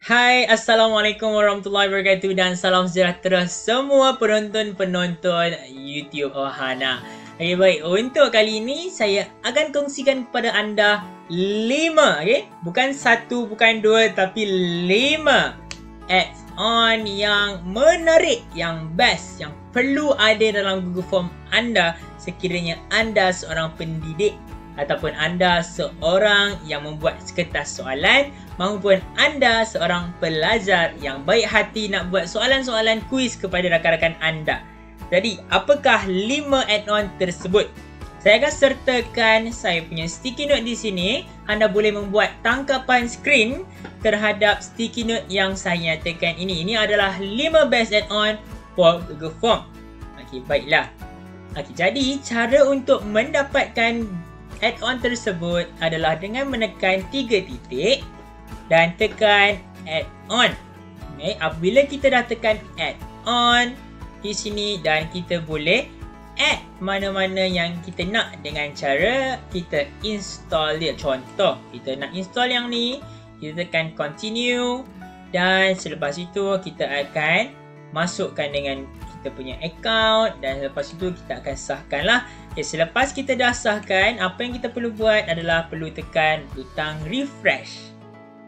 Hai, Assalamualaikum warahmatullahi wabarakatuh dan salam sejahtera semua penonton-penonton YouTube Ohana. Okay, baik. Untuk kali ini, saya akan kongsikan kepada anda 5, okay? Bukan 1, bukan 2, tapi 5 add-on yang menarik, yang best, yang perlu ada dalam Google Form anda sekiranya anda seorang pendidik ataupun anda seorang yang membuat kertas soalan maupun anda seorang pelajar yang baik hati nak buat soalan-soalan kuis kepada rakan-rakan anda. Jadi, apakah 5 add-on tersebut? Saya akan sertakan saya punya sticky note di sini. Anda boleh membuat tangkapan skrin terhadap sticky note yang saya nyatakan ini. Ini adalah 5 best add-on for Google Form. Okey, baiklah. Okey, jadi cara untuk mendapatkan add-on tersebut adalah dengan menekan 3 titik dan tekan add-on. Okay, apabila kita dah tekan add-on di sini dan kita boleh add mana-mana yang kita nak dengan cara kita install dia. Contoh, kita nak install yang ni, kita tekan continue dan selepas itu kita akan masukkan dengan kita punya account dan selepas itu kita akan sahkan lah. Okay, selepas kita dah sahkan, apa yang kita perlu buat adalah perlu tekan butang refresh.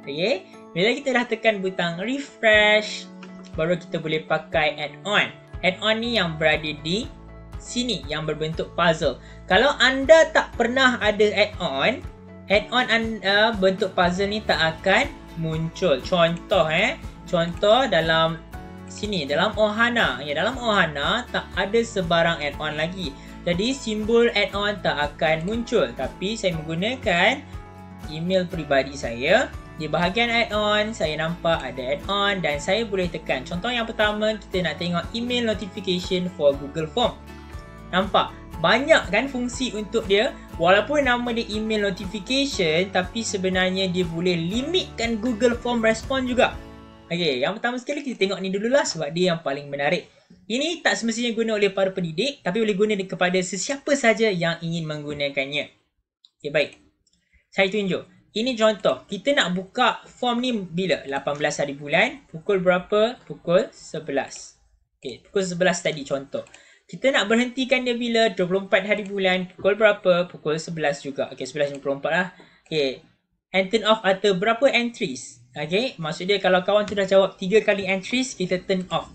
Okay, bila kita dah tekan butang refresh, baru kita boleh pakai add-on. Add-on ni yang berada di sini, yang berbentuk puzzle. Kalau anda tak pernah ada add-on anda bentuk puzzle ni tak akan muncul. Contoh dalam sini, dalam Ohana. Ya, dalam Ohana tak ada sebarang add-on lagi. Jadi simbol add-on tak akan muncul. Tapi saya menggunakan email peribadi saya. Di bahagian add-on, saya nampak ada add-on dan saya boleh tekan. Contoh yang pertama, kita nak tengok email notification for Google Form. Nampak? Banyak kan fungsi untuk dia. Walaupun nama dia email notification, tapi sebenarnya dia boleh limitkan Google Form respon juga. Okey, yang pertama sekali kita tengok ni dululah sebab dia yang paling menarik. Ini tak semestinya guna oleh para pendidik, tapi boleh guna kepada sesiapa saja yang ingin menggunakannya. Okey, baik. Saya tunjuk. Ini contoh, kita nak buka form ni bila? 18 hari bulan, pukul berapa? Pukul 11. Okey, pukul 11 tadi contoh. Kita nak berhentikan dia bila? 24 hari bulan, pukul berapa? Pukul 11 juga. Okey, 11.24 lah. Okey, and turn off atau berapa entries? Okey, maksud dia kalau kawan tu dah jawab 3 kali entries, kita turn off.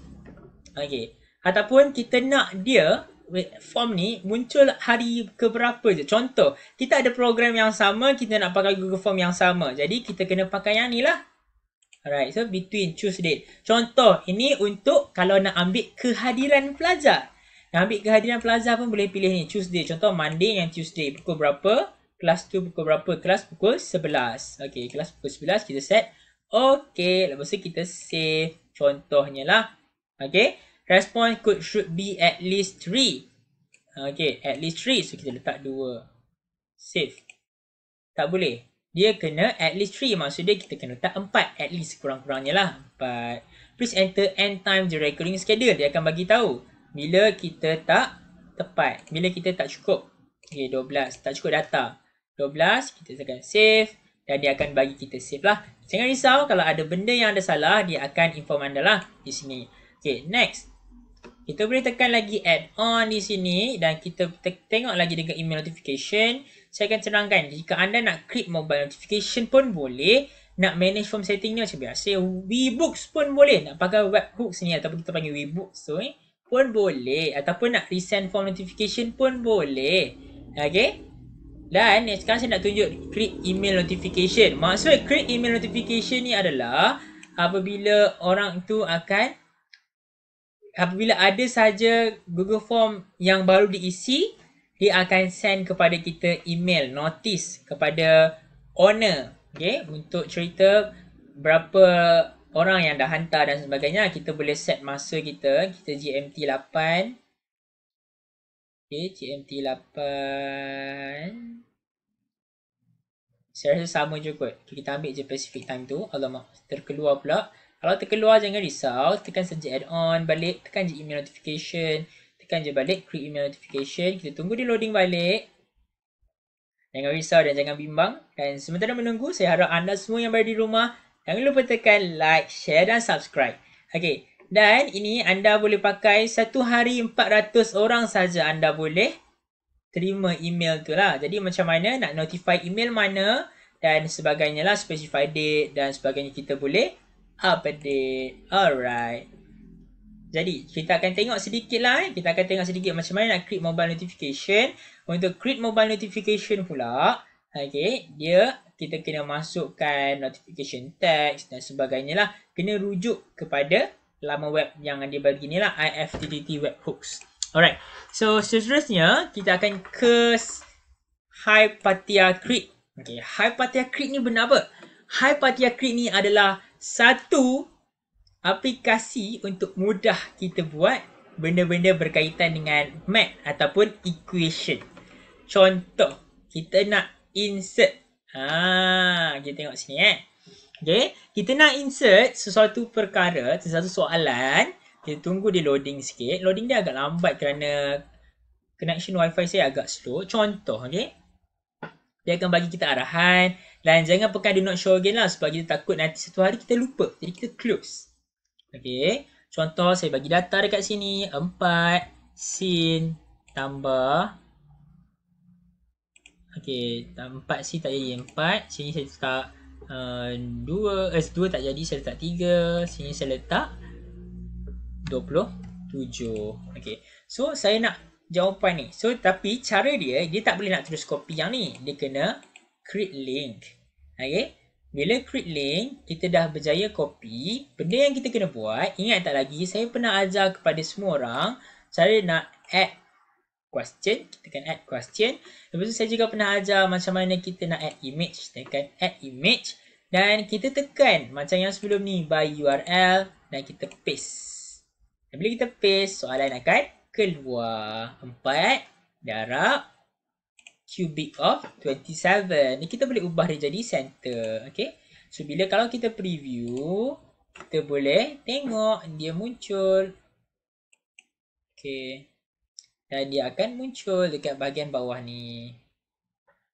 Okey, ataupun kita nak dia form ni muncul hari keberapa je. Contoh, kita ada program yang sama, kita nak pakai Google Form yang sama. Jadi, kita kena pakai yang ni lah. Alright, so between choose date. Contoh, ini untuk kalau nak ambil kehadiran pelajar. Nak ambil kehadiran pelajar pun boleh pilih ni, choose date. Contoh, Monday yang Tuesday. Pukul berapa? Kelas tu pukul berapa? Kelas pukul 11. Okey, kelas pukul 11 kita set. Okey, lepas tu kita save contohnya lah. Okey. Response code should be at least 3. Okay, at least 3. So, kita letak 2. Save. Tak boleh. Dia kena at least 3. Maksud dia kita kena letak 4. At least kurang-kurangnya lah. 4. Please enter end time the recording schedule. Dia akan bagi tahu bila kita tak tepat. Bila kita tak cukup. Okay, 12. Tak cukup data. 12. Kita tekan save. Dan dia akan bagi kita save lah. Jangan risau. Kalau ada benda yang ada salah, dia akan inform anda lah di sini. Okay, next. Kita boleh tekan lagi add-on di sini dan kita tengok lagi dengan email notification. Saya akan terangkan, jika anda nak create mobile notification pun boleh. Nak manage form setting ni macam biasa. Webooks pun boleh. Nak pakai webhooks ni ataupun kita panggil webooks tu pun boleh. Ataupun nak resend form notification pun boleh. Okay. Dan sekarang saya nak tunjuk create email notification. Maksud create email notification ni adalah apabila orang tu akan apabila ada saja Google Form yang baru diisi, dia akan send kepada kita email notice kepada owner. Okay, untuk cerita berapa orang yang dah hantar dan sebagainya. Kita boleh set masa kita GMT 8. Okay, GMT 8. Saya rasa sama je kot. Kita ambil je Pacific time tu. Alamak, terkeluar pula. Kalau terkeluar jangan risau, tekan saja add-on balik, tekan je email notification, tekan je balik create email notification, kita tunggu dia loading balik. Jangan risau dan jangan bimbang. Dan sementara menunggu, saya harap anda semua yang berada di rumah Jangan lupa tekan like, share dan subscribe. Okay. Dan ini anda boleh pakai satu hari 400 orang saja anda boleh terima email tu lah. Jadi macam mana nak notify email mana dan sebagainya lah, specify date dan sebagainya, kita boleh update. Alright. Jadi kita akan tengok sedikit lah. Kita akan tengok sedikit macam mana nak create mobile notification. Untuk create mobile notification pula, okay, kita kena masukkan notification text dan sebagainya lah. Kena rujuk kepada laman web yang dia bagi ni lah, IFTTT webhooks. Alright. So seterusnya kita akan ke Hypatia Create. Okay, Hypatia Create ni benda apa? Hypatia Create ni adalah satu aplikasi untuk mudah kita buat benda-benda berkaitan dengan math ataupun equation. Contoh, kita nak insert. Kita tengok sini Okay, kita nak insert sesuatu perkara, sesuatu soalan. Kita tunggu dia loading sikit. Loading dia agak lambat kerana connection wifi saya agak slow. Contoh, okay. Dia akan bagi kita arahan. Dan jangan pekan do not show again lah, sebab kita takut nanti satu hari kita lupa. Jadi kita close. Okay, contoh saya bagi data dekat sini 4 sin tambah, okay, 4 sin tak jadi 4, sini saya letak 2 tak jadi, saya letak 3, sini saya letak 27. Okay, so saya nak jawapan ni. So tapi cara dia tak boleh nak terus copy yang ni, dia kena create link. Okay, bila create link, kita dah berjaya copy. Benda yang kita kena buat, ingat tak lagi, saya pernah ajar kepada semua orang cara nak add question. Kita akan add question. Lepas tu saya juga pernah ajar macam mana kita nak add image. Tekan add image. Dan kita tekan macam yang sebelum ni, by URL. Dan kita paste. Dan bila kita paste, soalan akan keluar. 4 darab cubic of 27. Ni kita boleh ubah dia jadi center. Okay. So bila kalau kita preview, kita boleh tengok dia muncul. Okay. Dan dia akan muncul dekat bahagian bawah ni.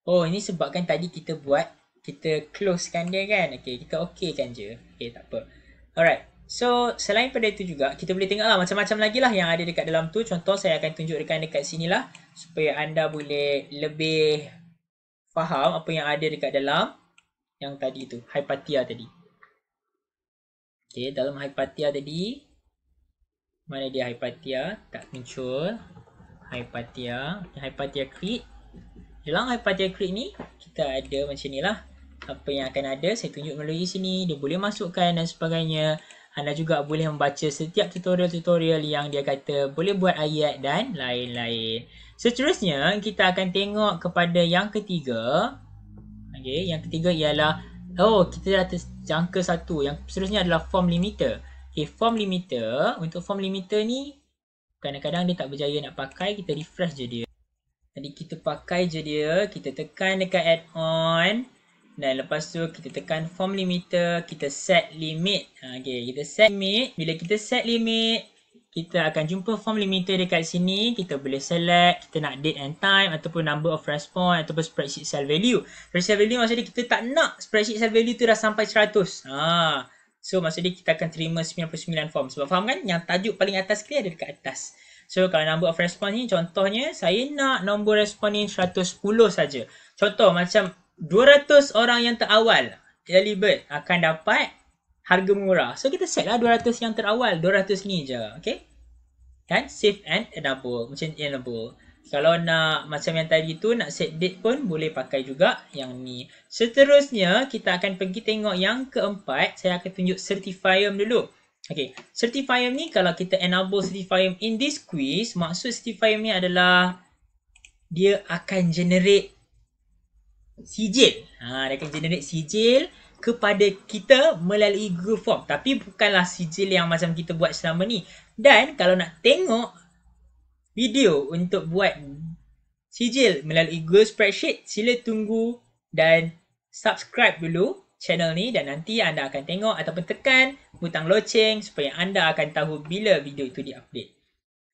Oh, ini sebabkan tadi kita closekan dia kan. Okay, kita okeykan je. Okay, tak apa. Alright. So, selain pada itu juga, kita boleh tengok lah macam-macam lagi lah yang ada dekat dalam tu. Contoh, saya akan tunjukkan dekat sini lah. Supaya anda boleh lebih faham apa yang ada dekat dalam yang tadi tu. Hypatia tadi. Okay, dalam Hypatia tadi. Mana dia Hypatia? Tak muncul. Hypatia. Hypatia Create. Dalam Hypatia Create ni, kita ada macam ni lah. Apa yang akan ada, saya tunjuk melalui sini. Dia boleh masukkan dan sebagainya. Anda juga boleh membaca setiap tutorial-tutorial yang dia kata boleh buat ayat dan lain-lain. Seterusnya, kita akan tengok kepada yang ketiga. Okay, yang ketiga ialah, kita dah terjangka satu. Yang seterusnya adalah form limiter. Okay, form limiter. Untuk form limiter ni, kadang-kadang dia tak berjaya nak pakai, kita refresh je dia. Jadi kita pakai je dia, kita tekan dekat add-on. Dan lepas tu kita tekan form limiter, kita set limit. Okay, kita set limit. Bila kita set limit, kita akan jumpa form limiter dekat sini. Kita boleh select, kita nak date and time ataupun number of response ataupun spreadsheet cell value. Spreadsheet cell value maksudnya kita tak nak spreadsheet cell value tu dah sampai 100. So maksudnya kita akan terima 99 form. Sebab faham kan? Yang tajuk paling atas sekali ada dekat atas. So kalau number of response ni, contohnya saya nak nombor respon ni 110 saja. Contoh macam 200 orang yang terawal early bird akan dapat harga murah. So kita set lah 200 yang terawal, 200 ni je. Okay. Dan save and enable. Macam enable. Kalau nak macam yang tadi tu, nak set date pun boleh pakai juga yang ni. Seterusnya kita akan pergi tengok yang keempat. Saya akan tunjuk certifier dulu. Okay, certifier ni kalau kita enable certifier in this quiz, maksud certifier ni adalah dia akan generate sijil. Dia akan generate sijil kepada kita melalui Google Form. Tapi bukanlah sijil yang macam kita buat selama ni. Dan kalau nak tengok video untuk buat sijil melalui Google Spreadsheet, sila tunggu dan subscribe dulu channel ni. Dan nanti anda akan tengok ataupun tekan butang loceng supaya anda akan tahu bila video itu diupdate.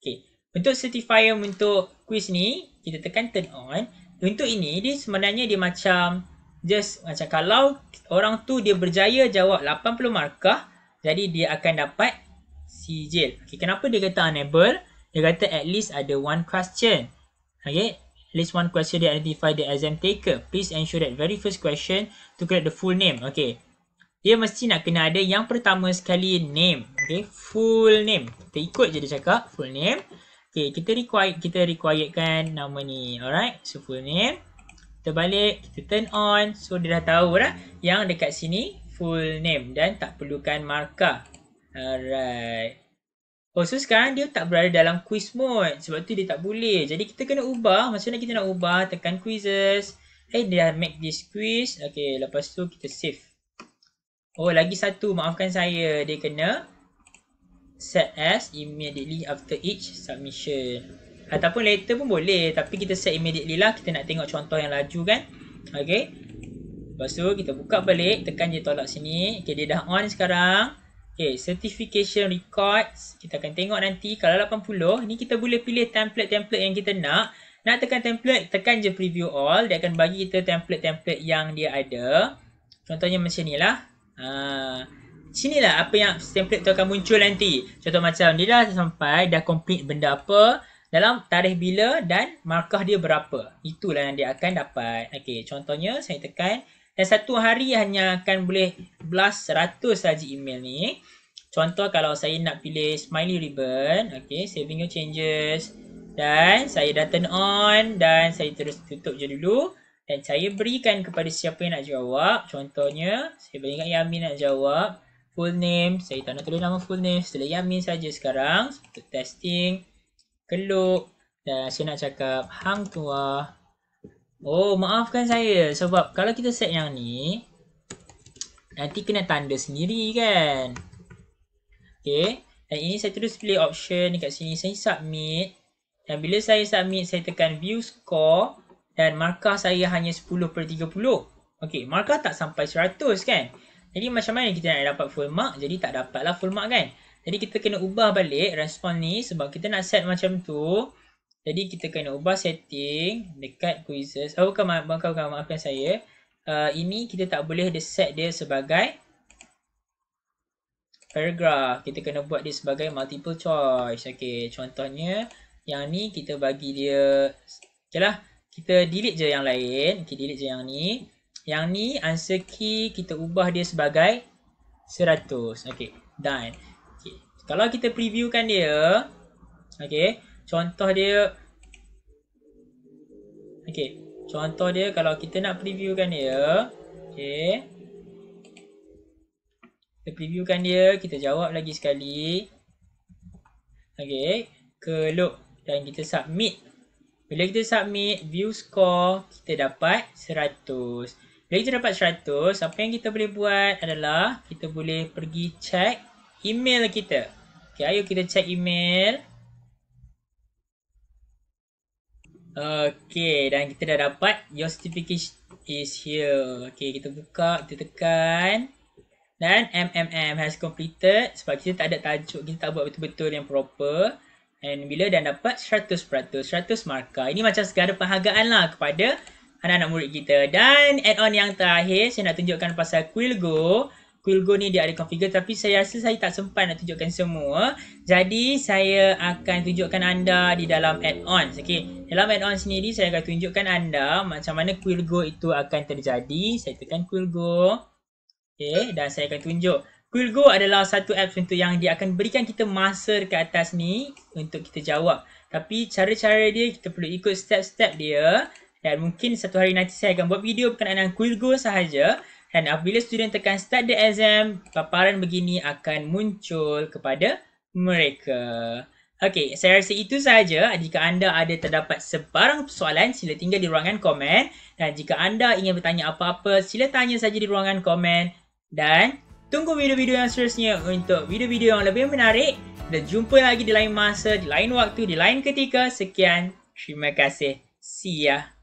Okay. Untuk certifier untuk quiz ni, kita tekan turn on. Untuk ini, dia sebenarnya dia macam just macam kalau orang tu dia berjaya jawab 80 markah, jadi dia akan dapat sijil. Okay, kenapa dia kata unable? Dia kata at least ada one question. Okay, at least one question they identify the exam taker. Please ensure that very first question to correct the full name. Okay, dia mesti nak kena ada yang pertama sekali name. Okay, full name. Kita ikut je dia cakap full name. Okay, kita requiredkan nama ni. Alright, so full name. Kita balik, kita turn on. So dia dah tahu dah yang dekat sini full name dan tak perlukan markah. Alright. Oh, so sekarang dia tak berada dalam quiz mode. Sebab tu dia tak boleh. Jadi kita kena ubah. Macam mana kita nak ubah? Tekan quizzes. Dia make this quiz. Okay, lepas tu kita save. Oh, lagi satu. Maafkan saya. Dia kena set as immediately after each submission. Ataupun later pun boleh. Tapi kita set immediately lah. Kita nak tengok contoh yang laju kan. Okay. Lepas tu kita buka balik. Tekan je tolak sini. Okay, dia dah on sekarang. Okay, certification records. Kita akan tengok nanti. Kalau 80, ni kita boleh pilih template-template yang kita nak. Nak tekan template, tekan je preview all. Dia akan bagi kita template-template yang dia ada. Contohnya macam ni lah. Sinilah apa yang template tu akan muncul nanti. Contoh macam dia dah sampai, dah complete benda apa, dalam tarikh bila dan markah dia berapa. Itulah yang dia akan dapat. Okay, contohnya saya tekan. Dan satu hari hanya akan boleh blast 100 saja email ni. Contoh kalau saya nak pilih smiley ribbon. Okay, saving your changes. Dan saya dah turn on. Dan saya terus tutup je dulu. Dan saya berikan kepada siapa yang nak jawab. Contohnya, saya berikan Yamin nak jawab. Full name, saya tak nak tulis nama full name. Setelah Yamin saja sekarang. Untuk testing. Keluk. Dan saya nak cakap Hang Tua. Oh, maafkan saya. Sebab kalau kita set yang ni, nanti kena tanda sendiri kan. Okay. Dan ini saya terus pilih option dekat sini. Saya submit. Dan bila saya submit, saya tekan view score. Dan markah saya hanya 10/30. Okay, markah tak sampai 100 kan. Jadi macam mana kita nak dapat full mark? Jadi tak dapatlah full mark kan. Jadi kita kena ubah balik respon ni sebab kita nak set macam tu. Jadi kita kena ubah setting dekat quizzes. Oh bukan, maafkan saya. Ini kita tak boleh set dia sebagai paragraph. Kita kena buat dia sebagai multiple choice. Okay, contohnya yang ni kita bagi dia. Okay lah, kita delete je yang lain. Okay, delete je yang ni. Yang ni answer key kita ubah dia sebagai 100. Okay, done. Okay. Kalau kita previewkan dia. Okay, contoh dia. Okay, contoh dia kalau kita nak previewkan dia. Okay, kita previewkan dia. Kita jawab lagi sekali. Okay, keluk. Dan kita submit. Bila kita submit, view score, kita dapat 100. Bila kita dapat 100, apa yang kita boleh buat adalah kita boleh pergi check email kita. Okay, ayo kita check email. Okay, dan kita dah dapat your certification is here. Okay, kita buka, kita tekan. Dan MMM has completed. Sebab kita tak ada tajuk, kita tak buat betul-betul yang proper. Dan bila dah dapat 100%, 100 markah. Ini macam segala penghargaan lah kepada anak-anak murid kita. Dan add-on yang terakhir, saya nak tunjukkan pasal Quillgo. Quillgo ni dia ada configure tapi saya rasa saya tak sempat nak tunjukkan semua. Jadi saya akan tunjukkan anda di dalam add-ons. Okay, dalam add-on sendiri saya akan tunjukkan anda macam mana Quillgo itu akan terjadi. Saya tekan Quillgo. Okay, dan saya akan tunjuk. Quillgo adalah satu apps untuk yang dia akan berikan kita masa dekat atas ni untuk kita jawab. Tapi cara-cara dia kita perlu ikut step-step dia. Dan mungkin satu hari nanti saya akan buat video berkenaan dengan Quillgo sahaja. Dan apabila student tekan start the exam, paparan begini akan muncul kepada mereka. Okey, saya rasa itu sahaja. Jika anda ada terdapat sebarang persoalan, sila tinggal di ruangan komen. Dan jika anda ingin bertanya apa-apa, sila tanya saja di ruangan komen. Dan tunggu video-video yang seterusnya untuk video-video yang lebih menarik. Dan jumpa lagi di lain masa, di lain waktu, di lain ketika. Sekian, terima kasih. See ya.